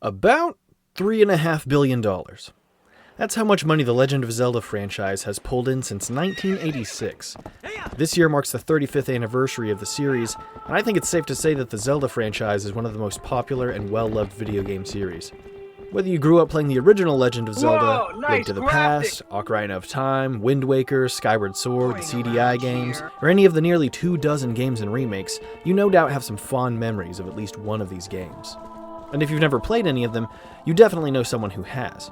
About $3.5 billion. That's how much money the Legend of Zelda franchise has pulled in since 1986. This year marks the 35th anniversary of the series, and I think it's safe to say that the Zelda franchise is one of the most popular and well-loved video game series. Whether you grew up playing the original Legend of Zelda, Link to the Past, Ocarina of Time, Wind Waker, Skyward Sword, the CDI games, or any of the nearly 24 games and remakes, you no doubt have some fond memories of at least one of these games. And if you've never played any of them, you definitely know someone who has.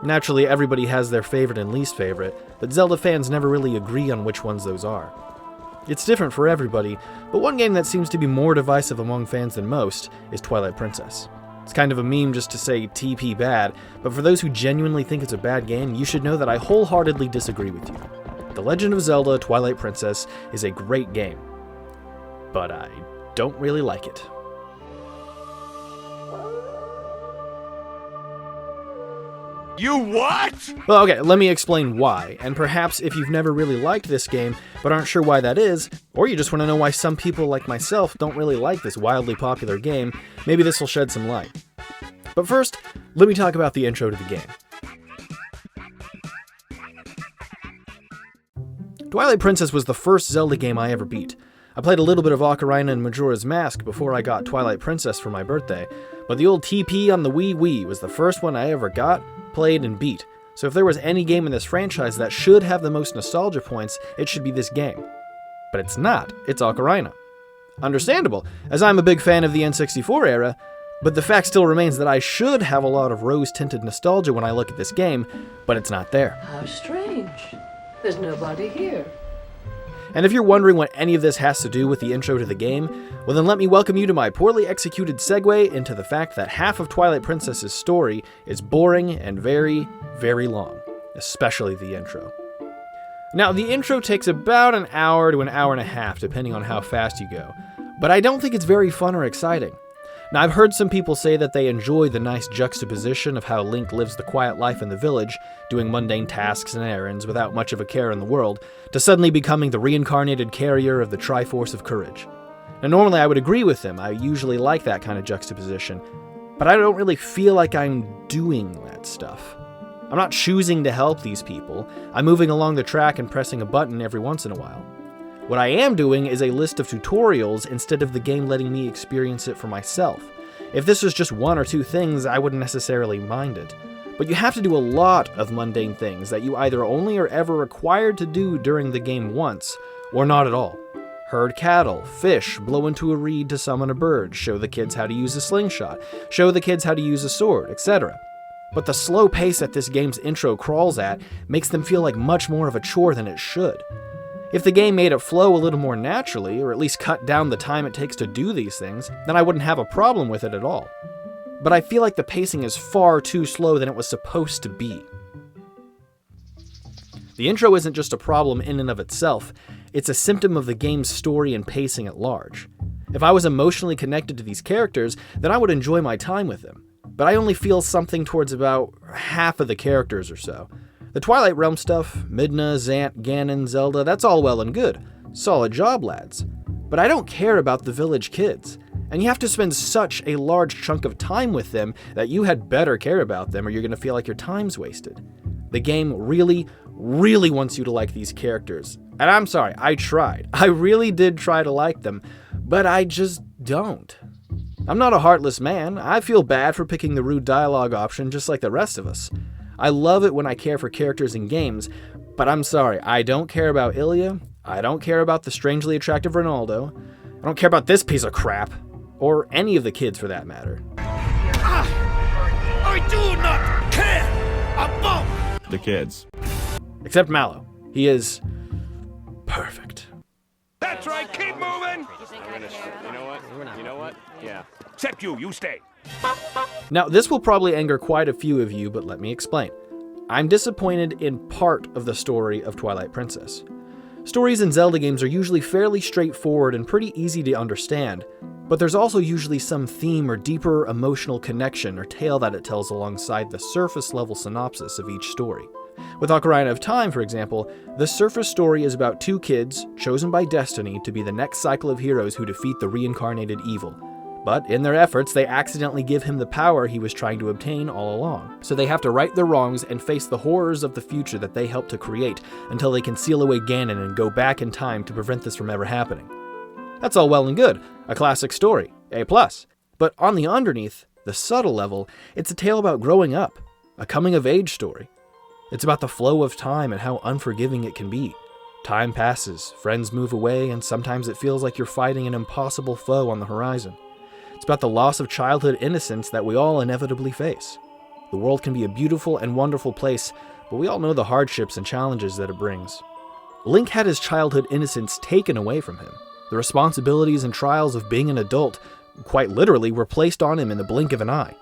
Naturally, everybody has their favorite and least favorite, but Zelda fans never really agree on which ones those are. It's different for everybody, but one game that seems to be more divisive among fans than most is Twilight Princess. It's kind of a meme just to say TP bad, but for those who genuinely think it's a bad game, you should know that I wholeheartedly disagree with you. The Legend of Zelda Twilight Princess is a great game, but I don't really like it. You what? Well, okay, let me explain why, and perhaps if you've never really liked this game, but aren't sure why that is, or you just want to know why some people like myself don't really like this wildly popular game, maybe this will shed some light. But first, let me talk about the intro to the game. Twilight Princess was the first Zelda game I ever beat. I played a little bit of Ocarina and Majora's Mask before I got Twilight Princess for my birthday, but the old TP on the Wii was the first one I ever got, played, and beat. So if there was any game in this franchise that should have the most nostalgia points, it should be this game. But it's not, it's Ocarina. Understandable, as I'm a big fan of the N64 era, but the fact still remains that I should have a lot of rose-tinted nostalgia when I look at this game, but it's not there. How strange. There's nobody here. And if you're wondering what any of this has to do with the intro to the game, well then let me welcome you to my poorly executed segue into the fact that half of Twilight Princess's story is boring and very, very long, especially the intro. Now, the intro takes about an hour to an hour and a half, depending on how fast you go, but I don't think it's very fun or exciting. Now, I've heard some people say that they enjoy the nice juxtaposition of how Link lives the quiet life in the village, doing mundane tasks and errands without much of a care in the world, to suddenly becoming the reincarnated carrier of the Triforce of Courage. Now, normally I would agree with them, I usually like that kind of juxtaposition, but I don't really feel like I'm doing that stuff. I'm not choosing to help these people, I'm moving along the track and pressing a button every once in a while. What I am doing is a list of tutorials instead of the game letting me experience it for myself. If this was just one or two things, I wouldn't necessarily mind it. But you have to do a lot of mundane things that you either only are ever required to do during the game once, or not at all. Herd cattle, fish, blow into a reed to summon a bird, show the kids how to use a slingshot, show the kids how to use a sword, etc. But the slow pace that this game's intro crawls at makes them feel like much more of a chore than it should. If the game made it flow a little more naturally, or at least cut down the time it takes to do these things, then I wouldn't have a problem with it at all. But I feel like the pacing is far too slow than it was supposed to be. The intro isn't just a problem in and of itself, it's a symptom of the game's story and pacing at large. If I was emotionally connected to these characters, then I would enjoy my time with them. But I only feel something towards about half of the characters or so. The Twilight Realm stuff, Midna, Zant, Ganon, Zelda, that's all well and good. Solid job, lads. But I don't care about the village kids. And you have to spend such a large chunk of time with them that you had better care about them or you're going to feel like your time's wasted. The game really, really wants you to like these characters. And I'm sorry, I tried. I really did try to like them, but I just don't. I'm not a heartless man. I feel bad for picking the rude dialogue option just like the rest of us. I love it when I care for characters in games, but I'm sorry, I don't care about Ilya, I don't care about the strangely attractive Ronaldo, I don't care about this piece of crap, or any of the kids for that matter. I do not care about the kids. Except Mallow. He is perfect. That's right, keep moving! You know what? Yeah. Except you stay. Now, this will probably anger quite a few of you, but let me explain. I'm disappointed in part of the story of Twilight Princess. Stories in Zelda games are usually fairly straightforward and pretty easy to understand, but there's also usually some theme or deeper emotional connection or tale that it tells alongside the surface-level synopsis of each story. With Ocarina of Time, for example, the surface story is about two kids chosen by destiny to be the next cycle of heroes who defeat the reincarnated evil. But in their efforts, they accidentally give him the power he was trying to obtain all along. So they have to right their wrongs and face the horrors of the future that they helped to create until they can seal away Ganon and go back in time to prevent this from ever happening. That's all well and good. A classic story. A+. But on the underneath, the subtle level, it's a tale about growing up. A coming-of-age story. It's about the flow of time and how unforgiving it can be. Time passes, friends move away, and sometimes it feels like you're fighting an impossible foe on the horizon. It's about the loss of childhood innocence that we all inevitably face. The world can be a beautiful and wonderful place, but we all know the hardships and challenges that it brings. Link had his childhood innocence taken away from him. The responsibilities and trials of being an adult, quite literally, were placed on him in the blink of an eye.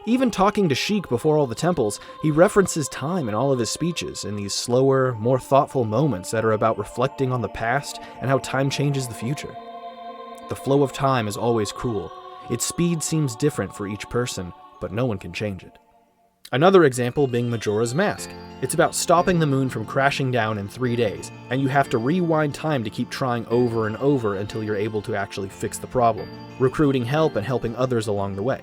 Even talking to Sheik before all the temples, he references time in all of his speeches in these slower, more thoughtful moments that are about reflecting on the past and how time changes the future. The flow of time is always cruel. Its speed seems different for each person, but no one can change it. Another example being Majora's Mask. It's about stopping the moon from crashing down in 3 days, and you have to rewind time to keep trying over and over until you're able to actually fix the problem, recruiting help and helping others along the way.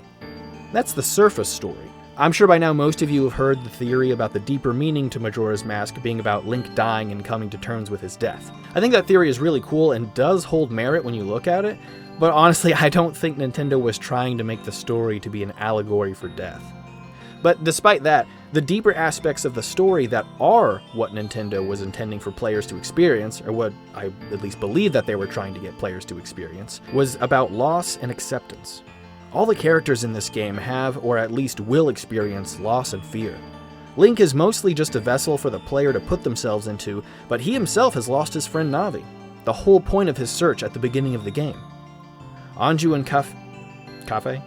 That's the surface story. I'm sure by now most of you have heard the theory about the deeper meaning to Majora's Mask being about Link dying and coming to terms with his death. I think that theory is really cool and does hold merit when you look at it, but honestly I don't think Nintendo was trying to make the story to be an allegory for death. But despite that, the deeper aspects of the story that are what Nintendo was intending for players to experience, or what I at least believe that they were trying to get players to experience, was about loss and acceptance. All the characters in this game have, or at least will experience, loss and fear. Link is mostly just a vessel for the player to put themselves into, but he himself has lost his friend Navi, the whole point of his search at the beginning of the game. Anju and Kafei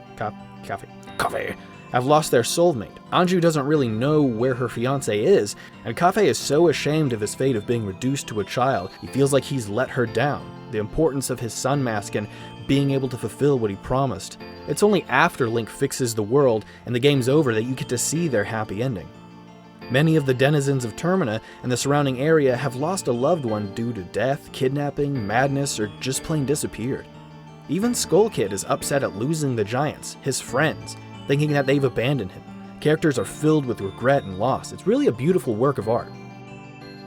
have lost their soulmate. Anju doesn't really know where her fiancé is, and Kafei is so ashamed of his fate of being reduced to a child, he feels like he's let her down. The importance of his sun mask and being able to fulfill what he promised. It's only after Link fixes the world and the game's over that you get to see their happy ending. Many of the denizens of Termina and the surrounding area have lost a loved one due to death, kidnapping, madness, or just plain disappeared. Even Skull Kid is upset at losing the giants, his friends, thinking that they've abandoned him. Characters are filled with regret and loss. It's really a beautiful work of art.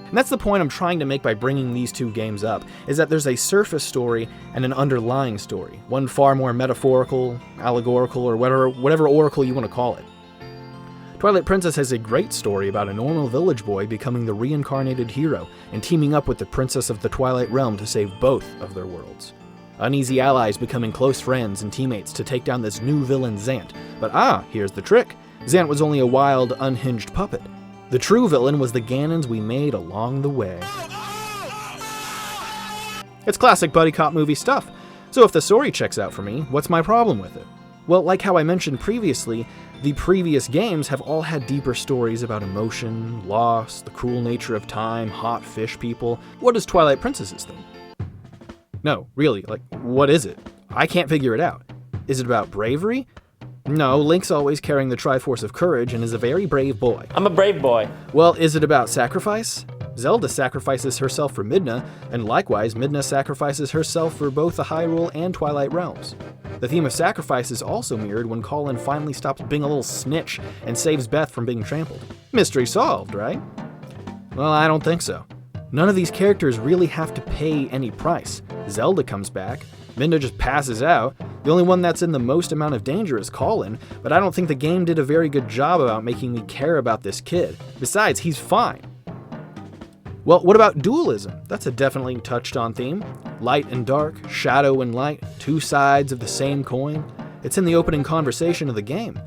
And that's the point I'm trying to make by bringing these two games up, is that there's a surface story and an underlying story, one far more metaphorical, allegorical, or whatever oracle you want to call it. Twilight Princess has a great story about a normal village boy becoming the reincarnated hero and teaming up with the princess of the Twilight Realm to save both of their worlds. Uneasy allies becoming close friends and teammates to take down this new villain Zant. But here's the trick. Zant was only a wild, unhinged puppet. The true villain was the Ganons we made along the way. It's classic buddy cop movie stuff, so if the story checks out for me, what's my problem with it? Well, like how I mentioned previously, the previous games have all had deeper stories about emotion, loss, the cruel nature of time, hot fish people. What is Twilight Princess's thing? No, really, what is it? I can't figure it out. Is it about bravery? No, Link's always carrying the Triforce of Courage and is a very brave boy. I'm a brave boy. Well, is it about sacrifice? Zelda sacrifices herself for Midna, and likewise, Midna sacrifices herself for both the Hyrule and Twilight Realms. The theme of sacrifice is also mirrored when Colin finally stops being a little snitch and saves Beth from being trampled. Mystery solved, right? Well, I don't think so. None of these characters really have to pay any price. Zelda comes back, Midna just passes out. The only one that's in the most amount of danger is Colin, but I don't think the game did a very good job about making me care about this kid. Besides, he's fine. Well, what about dualism? That's a definitely touched on theme. Light and dark, shadow and light, two sides of the same coin. It's in the opening conversation of the game.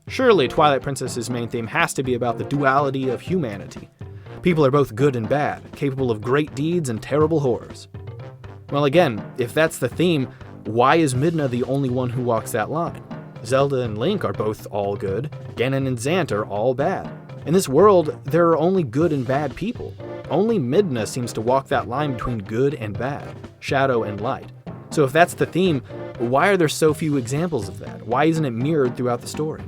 Surely Twilight Princess's main theme has to be about the duality of humanity. People are both good and bad, capable of great deeds and terrible horrors. Well, again, if that's the theme, why is Midna the only one who walks that line? Zelda and Link are both all good, Ganon and Zant are all bad. In this world, there are only good and bad people. Only Midna seems to walk that line between good and bad, shadow and light. So if that's the theme, why are there so few examples of that? Why isn't it mirrored throughout the story?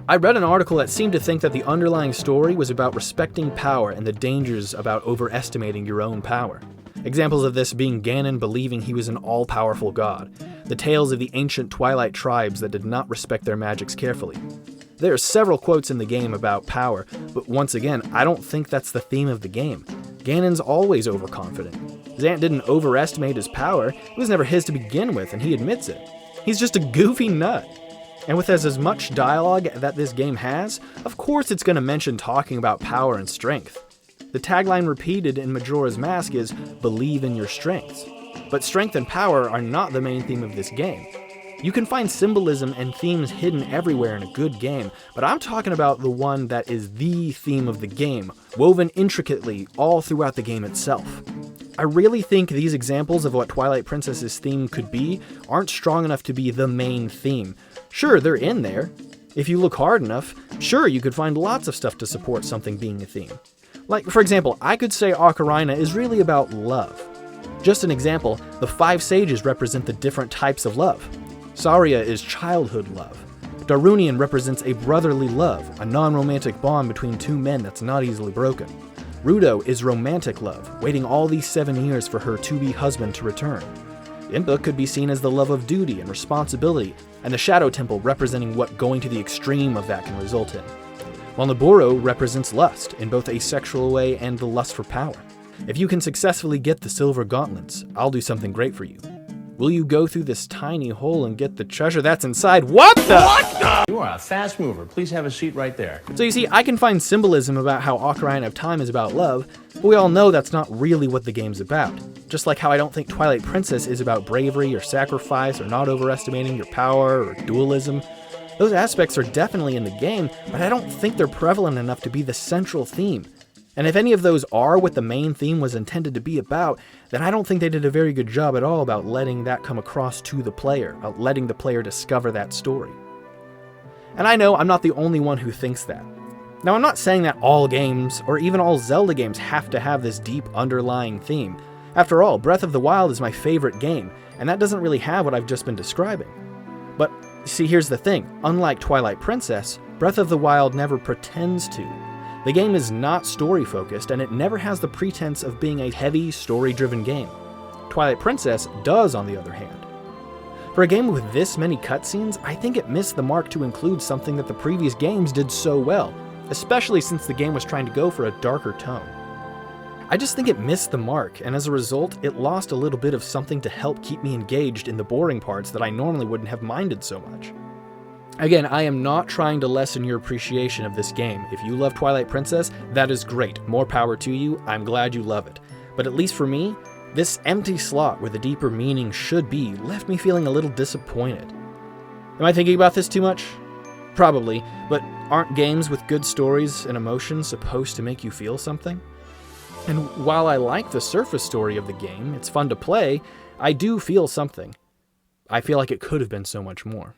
I read an article that seemed to think that the underlying story was about respecting power and the dangers about overestimating your own power. Examples of this being Ganon believing he was an all-powerful god, the tales of the ancient Twilight tribes that did not respect their magics carefully. There are several quotes in the game about power, but once again, I don't think that's the theme of the game. Ganon's always overconfident. Zant didn't overestimate his power, it was never his to begin with, and he admits it. He's just a goofy nut. And with as much dialogue that this game has, of course it's going to mention talking about power and strength. The tagline repeated in Majora's Mask is, "Believe in your strengths." But strength and power are not the main theme of this game. You can find symbolism and themes hidden everywhere in a good game, but I'm talking about the one that is the theme of the game, woven intricately all throughout the game itself. I really think these examples of what Twilight Princess's theme could be aren't strong enough to be the main theme. Sure, they're in there. If you look hard enough, sure, you could find lots of stuff to support something being a theme. Like, for example, I could say Ocarina is really about love. Just an example, the 5 sages represent the different types of love. Saria is childhood love. Darunian represents a brotherly love, a non-romantic bond between two men that's not easily broken. Rudo is romantic love, waiting all these 7 years for her to-be husband to return. Impa could be seen as the love of duty and responsibility, and the Shadow Temple representing what going to the extreme of that can result in. While Naboro represents lust, in both a sexual way and the lust for power. If you can successfully get the silver gauntlets, I'll do something great for you. Will you go through this tiny hole and get the treasure that's inside? What the? You are a fast mover. Please have a seat right there. So you see, I can find symbolism about how Ocarina of Time is about love, but we all know that's not really what the game's about. Just like how I don't think Twilight Princess is about bravery or sacrifice or not overestimating your power or dualism. Those aspects are definitely in the game, but I don't think they're prevalent enough to be the central theme. And if any of those are what the main theme was intended to be about, then I don't think they did a very good job at all about letting that come across to the player, about letting the player discover that story. And I know I'm not the only one who thinks that. Now, I'm not saying that all games, or even all Zelda games, have to have this deep underlying theme. After all, Breath of the Wild is my favorite game, and that doesn't really have what I've just been describing. But see, here's the thing. Unlike Twilight Princess, Breath of the Wild never pretends to. The game is not story-focused, and it never has the pretense of being a heavy, story-driven game. Twilight Princess does, on the other hand. For a game with this many cutscenes, I think it missed the mark to include something that the previous games did so well, especially since the game was trying to go for a darker tone. I just think it missed the mark, and as a result, it lost a little bit of something to help keep me engaged in the boring parts that I normally wouldn't have minded so much. Again, I am not trying to lessen your appreciation of this game. If you love Twilight Princess, that is great. More power to you. I'm glad you love it. But at least for me, this empty slot where the deeper meaning should be left me feeling a little disappointed. Am I thinking about this too much? Probably, but aren't games with good stories and emotions supposed to make you feel something? And while I like the surface story of the game, it's fun to play, I do feel something. I feel like it could have been so much more.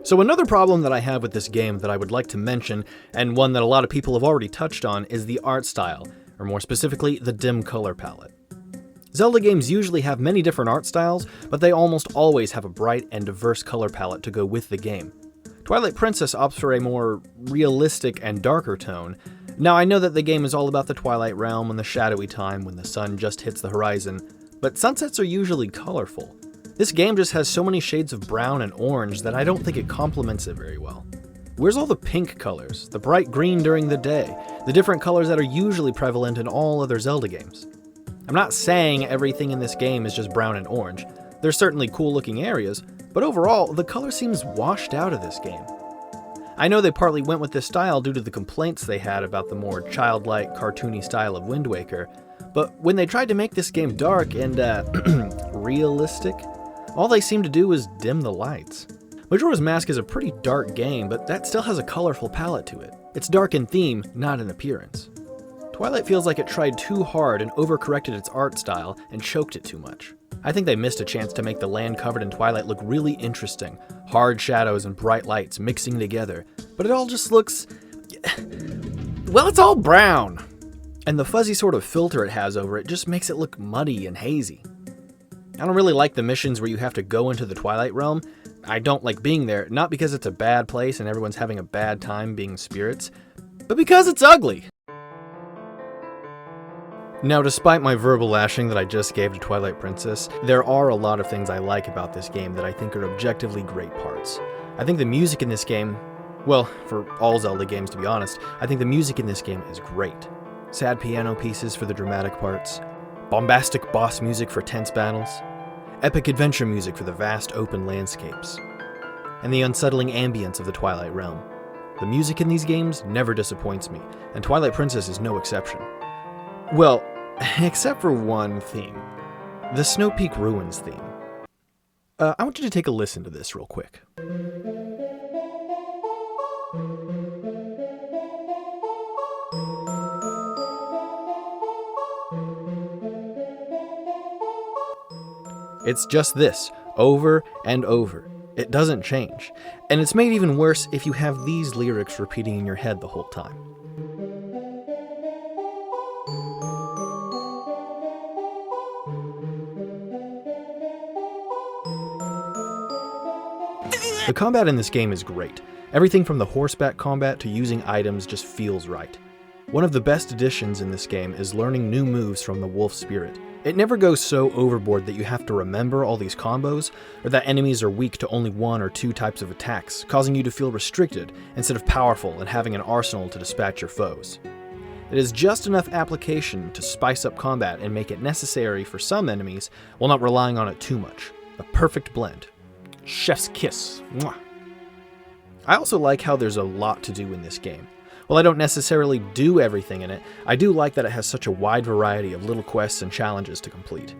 So another problem that I have with this game that I would like to mention, and one that a lot of people have already touched on, is the art style, or more specifically, the dim color palette. Zelda games usually have many different art styles, but they almost always have a bright and diverse color palette to go with the game. Twilight Princess opts for a more realistic and darker tone. Now I know that the game is all about the Twilight Realm and the shadowy time when the sun just hits the horizon, but sunsets are usually colorful. This game just has so many shades of brown and orange that I don't think it complements it very well. Where's all the pink colors, the bright green during the day, the different colors that are usually prevalent in all other Zelda games? I'm not saying everything in this game is just brown and orange. There's certainly cool looking areas, but overall, the color seems washed out of this game. I know they partly went with this style due to the complaints they had about the more childlike, cartoony style of Wind Waker, but when they tried to make this game dark and, realistic, all they seemed to do was dim the lights. Majora's Mask is a pretty dark game, but that still has a colorful palette to it. It's dark in theme, not in appearance. Twilight feels like it tried too hard and overcorrected its art style and choked it too much. I think they missed a chance to make the land covered in Twilight look really interesting, hard shadows and bright lights mixing together, but it all just looks... well, it's all brown! And the fuzzy sort of filter it has over it just makes it look muddy and hazy. I don't really like the missions where you have to go into the Twilight Realm. I don't like being there, not because it's a bad place and everyone's having a bad time being spirits, but because it's ugly. Now, despite my verbal lashing that I just gave to Twilight Princess, there are a lot of things I like about this game that I think are objectively great parts. I think the music in this game, well, for all Zelda games to be honest, I think the music in this game is great. Sad piano pieces for the dramatic parts, bombastic boss music for tense battles, epic adventure music for the vast open landscapes, and the unsettling ambience of the Twilight Realm. The music in these games never disappoints me, and Twilight Princess is no exception. Well, except for one theme. The Snow Peak Ruins theme. I want you to take a listen to this real quick. It's just this, over and over. It doesn't change. And it's made even worse if you have these lyrics repeating in your head the whole time. The combat in this game is great. Everything from the horseback combat to using items just feels right. One of the best additions in this game is learning new moves from the wolf spirit. It never goes so overboard that you have to remember all these combos, or that enemies are weak to only one or two types of attacks, causing you to feel restricted instead of powerful and having an arsenal to dispatch your foes. It is just enough application to spice up combat and make it necessary for some enemies while not relying on it too much. A perfect blend. Chef's kiss. Mwah. I also like how there's a lot to do in this game. While I don't necessarily do everything in it, I do like that it has such a wide variety of little quests and challenges to complete.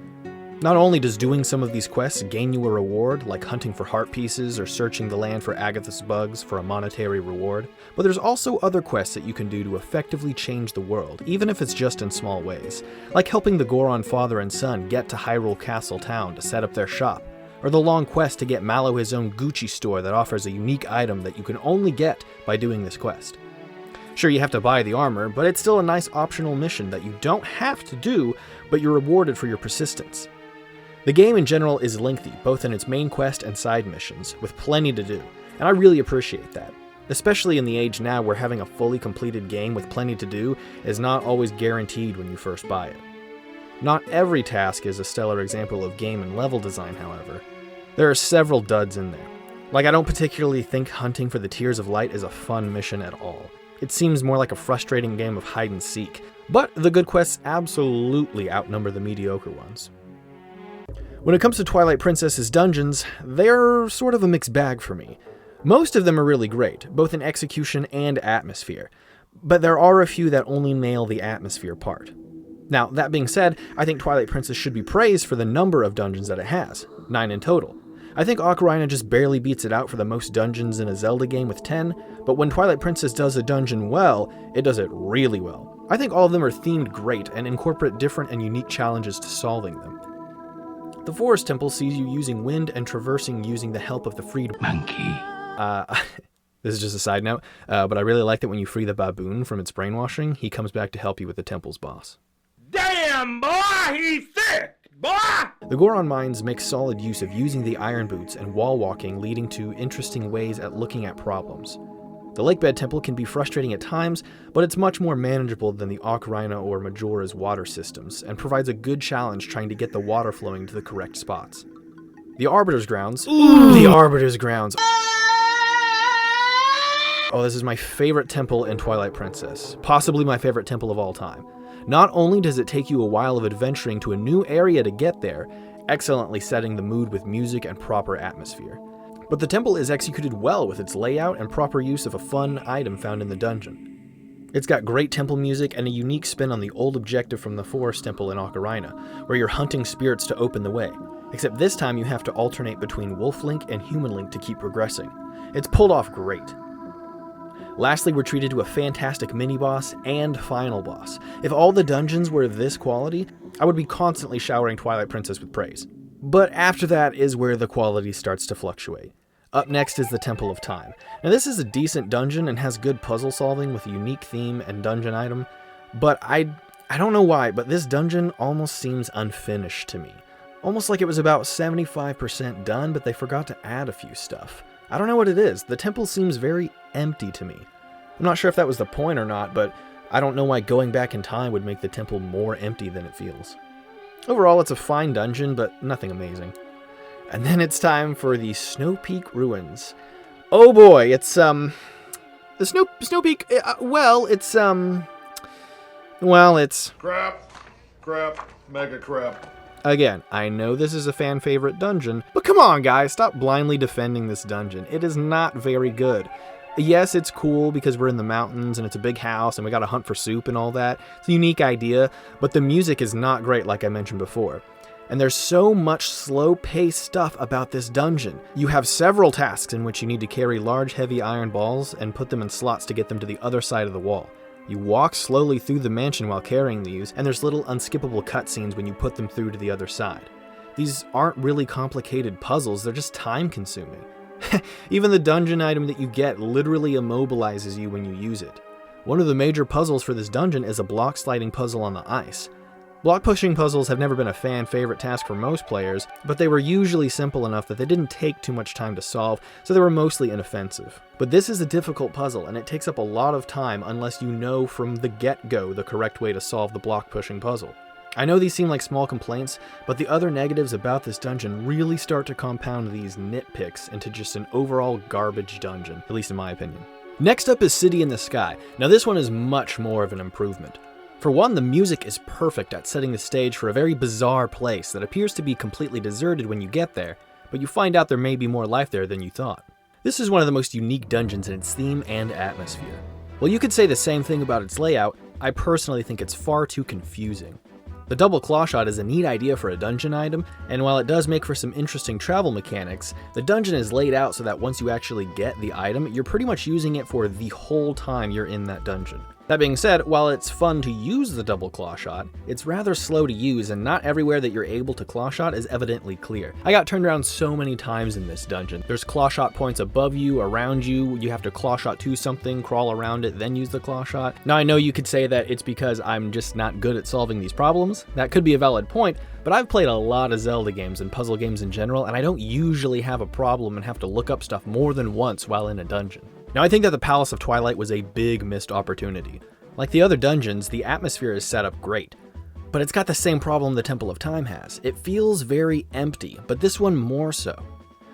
Not only does doing some of these quests gain you a reward, like hunting for heart pieces or searching the land for Agathis bugs for a monetary reward, but there's also other quests that you can do to effectively change the world, even if it's just in small ways, like helping the Goron father and son get to Hyrule Castle Town to set up their shop, or the long quest to get Mallow his own Gucci store that offers a unique item that you can only get by doing this quest. Sure, you have to buy the armor, but it's still a nice optional mission that you don't have to do, but you're rewarded for your persistence. The game in general is lengthy, both in its main quest and side missions, with plenty to do, and I really appreciate that. Especially in the age now where having a fully completed game with plenty to do is not always guaranteed when you first buy it. Not every task is a stellar example of game and level design, however. There are several duds in there. Like, I don't particularly think hunting for the Tears of Light is a fun mission at all. It seems more like a frustrating game of hide and seek, but the good quests absolutely outnumber the mediocre ones. When it comes to Twilight Princess's dungeons, they're sort of a mixed bag for me. Most of them are really great, both in execution and atmosphere, but there are a few that only nail the atmosphere part. Now, that being said, I think Twilight Princess should be praised for the number of dungeons that it has, 9 in total. I think Ocarina just barely beats it out for the most dungeons in a Zelda game with 10, but when Twilight Princess does a dungeon well, it does it really well. I think all of them are themed great and incorporate different and unique challenges to solving them. The Forest Temple sees you using wind and traversing using the help of the freed monkey. This is just a side note, but I really like that when you free the baboon from its brainwashing, he comes back to help you with the temple's boss. Damn, boy, he's thick, boy! The Goron mines make solid use of using the iron boots and wall walking, leading to interesting ways at looking at problems. The Lakebed Temple can be frustrating at times, but it's much more manageable than the Ocarina or Majora's water systems, and provides a good challenge trying to get the water flowing to the correct spots. The Arbiter's Grounds... Ooh. The Arbiter's Grounds... Oh, this is my favorite temple in Twilight Princess. Possibly my favorite temple of all time. Not only does it take you a while of adventuring to a new area to get there, excellently setting the mood with music and proper atmosphere, but the temple is executed well with its layout and proper use of a fun item found in the dungeon. It's got great temple music and a unique spin on the old objective from the Forest Temple in Ocarina, where you're hunting spirits to open the way, except this time you have to alternate between Wolf Link and Human Link to keep progressing. It's pulled off great. Lastly, we're treated to a fantastic mini-boss and final boss. If all the dungeons were this quality, I would be constantly showering Twilight Princess with praise. But after that is where the quality starts to fluctuate. Up next is the Temple of Time. Now this is a decent dungeon and has good puzzle solving with a unique theme and dungeon item, but I don't know why, but this dungeon almost seems unfinished to me. Almost like it was about 75% done, but they forgot to add a few stuff. I don't know what it is. The temple seems very empty to me. I'm not sure if that was the point or not, but I don't know why going back in time would make the temple more empty than it feels. Overall, it's a fine dungeon, but nothing amazing. And then it's time for the Snow Peak Ruins. Oh boy, it's, the Snow Peak, it's Crap, mega crap. Again, I know this is a fan favorite dungeon, but come on guys, stop blindly defending this dungeon. It is not very good. Yes, it's cool because we're in the mountains and it's a big house and we gotta hunt for soup and all that. It's a unique idea, but the music is not great like I mentioned before. And there's so much slow-paced stuff about this dungeon. You have several tasks in which you need to carry large, heavy iron balls and put them in slots to get them to the other side of the wall. You walk slowly through the mansion while carrying these, and there's little unskippable cutscenes when you put them through to the other side. These aren't really complicated puzzles, they're just time-consuming. Even the dungeon item that you get literally immobilizes you when you use it. One of the major puzzles for this dungeon is a block sliding puzzle on the ice. Block pushing puzzles have never been a fan favorite task for most players, but they were usually simple enough that they didn't take too much time to solve, so they were mostly inoffensive. But this is a difficult puzzle, and it takes up a lot of time unless you know from the get-go the correct way to solve the block pushing puzzle. I know these seem like small complaints, but the other negatives about this dungeon really start to compound these nitpicks into just an overall garbage dungeon, at least in my opinion. Next up is City in the Sky. Now this one is much more of an improvement. For one, the music is perfect at setting the stage for a very bizarre place that appears to be completely deserted when you get there, but you find out there may be more life there than you thought. This is one of the most unique dungeons in its theme and atmosphere. While you could say the same thing about its layout, I personally think it's far too confusing. The double claw shot is a neat idea for a dungeon item, and while it does make for some interesting travel mechanics, the dungeon is laid out so that once you actually get the item, you're pretty much using it for the whole time you're in that dungeon. That being said, while it's fun to use the double claw shot, it's rather slow to use and not everywhere that you're able to claw shot is evidently clear. I got turned around so many times in this dungeon. There's claw shot points above you, around you, you have to claw shot to something, crawl around it, then use the claw shot. Now I know you could say that it's because I'm just not good at solving these problems. That could be a valid point, but I've played a lot of Zelda games and puzzle games in general, and I don't usually have a problem and have to look up stuff more than once while in a dungeon. Now I think that the Palace of Twilight was a big missed opportunity. Like the other dungeons, the atmosphere is set up great, but it's got the same problem the Temple of Time has. It feels very empty, but this one more so.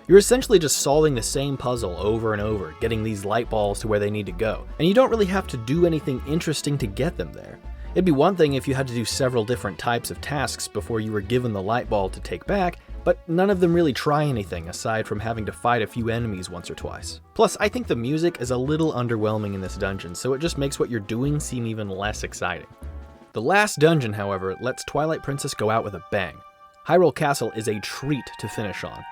You're essentially just solving the same puzzle over and over, getting these light balls to where they need to go, and you don't really have to do anything interesting to get them there. It'd be one thing if you had to do several different types of tasks before you were given the light ball to take back, but none of them really try anything aside from having to fight a few enemies once or twice. Plus, I think the music is a little underwhelming in this dungeon, so it just makes what you're doing seem even less exciting. The last dungeon, however, lets Twilight Princess go out with a bang. Hyrule Castle is a treat to finish on.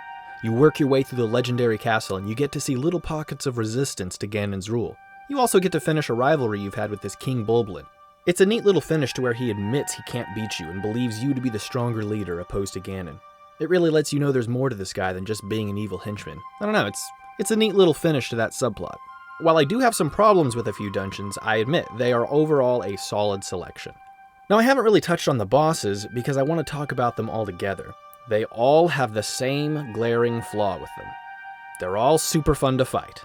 You work your way through the legendary castle and you get to see little pockets of resistance to Ganon's rule. You also get to finish a rivalry you've had with this King Bulblin. It's a neat little finish to where he admits he can't beat you and believes you to be the stronger leader opposed to Ganon. It really lets you know there's more to this guy than just being an evil henchman. I don't know, it's a neat little finish to that subplot. While I do have some problems with a few dungeons, I admit they are overall a solid selection. Now I haven't really touched on the bosses because I want to talk about them all together. They all have the same glaring flaw with them. They're all super fun to fight.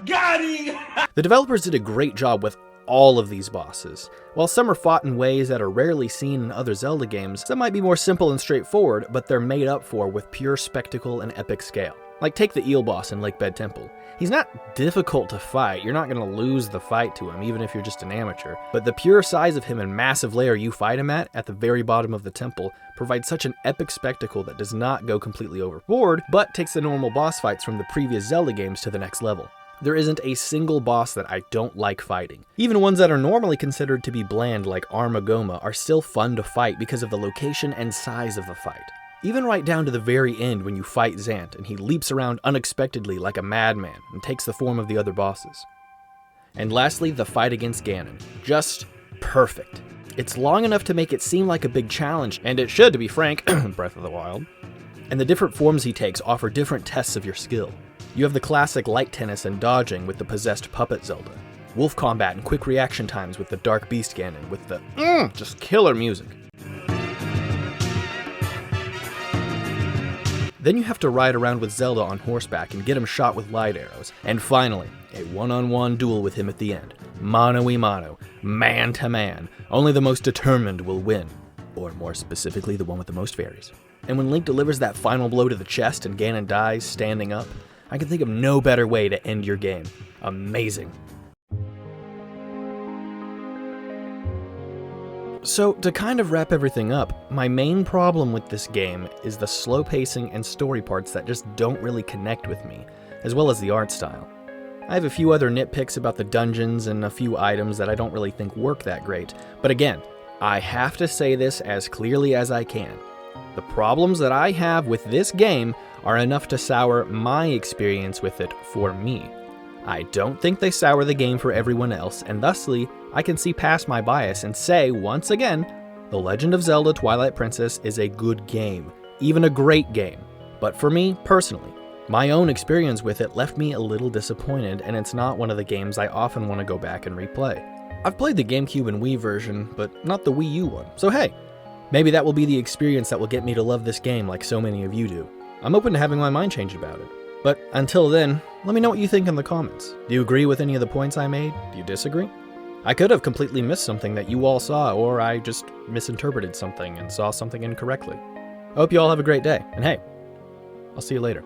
Got him! The developers did a great job with all of these bosses. While some are fought in ways that are rarely seen in other Zelda games, some might be more simple and straightforward, but they're made up for with pure spectacle and epic scale. Like take the eel boss in Lake Bed Temple. He's not difficult to fight, you're not going to lose the fight to him even if you're just an amateur, but the pure size of him and massive lair you fight him at the very bottom of the temple provides such an epic spectacle that does not go completely overboard, but takes the normal boss fights from the previous Zelda games to the next level. There isn't a single boss that I don't like fighting. Even ones that are normally considered to be bland like Armagoma are still fun to fight because of the location and size of the fight. Even right down to the very end when you fight Zant and he leaps around unexpectedly like a madman and takes the form of the other bosses. And lastly, the fight against Ganon. Just perfect. It's long enough to make it seem like a big challenge, and it should, to be frank, Breath of the Wild. And the different forms he takes offer different tests of your skill. You have the classic light tennis and dodging with the possessed puppet Zelda, wolf combat and quick reaction times with the Dark Beast Ganon with the just killer music. Then you have to ride around with Zelda on horseback and get him shot with light arrows. And finally, a one-on-one duel with him at the end. Mano-y-mano, man to man. Only the most determined will win. Or more specifically, the one with the most fairies. And when Link delivers that final blow to the chest and Ganon dies standing up, I can think of no better way to end your game. Amazing. So, to kind of wrap everything up, my main problem with this game is the slow pacing and story parts that just don't really connect with me, as well as the art style. I have a few other nitpicks about the dungeons and a few items that I don't really think work that great, but again, I have to say this as clearly as I can. The problems that I have with this game are enough to sour my experience with it for me. I don't think they sour the game for everyone else, and thusly, I can see past my bias and say, once again, The Legend of Zelda Twilight Princess is a good game, even a great game. But for me, personally, my own experience with it left me a little disappointed, and it's not one of the games I often want to go back and replay. I've played the GameCube and Wii version, but not the Wii U one, so hey, maybe that will be the experience that will get me to love this game like so many of you do. I'm open to having my mind changed about it. But until then, let me know what you think in the comments. Do you agree with any of the points I made? Do you disagree? I could have completely missed something that you all saw, or I just misinterpreted something and saw something incorrectly. I hope you all have a great day, and hey, I'll see you later.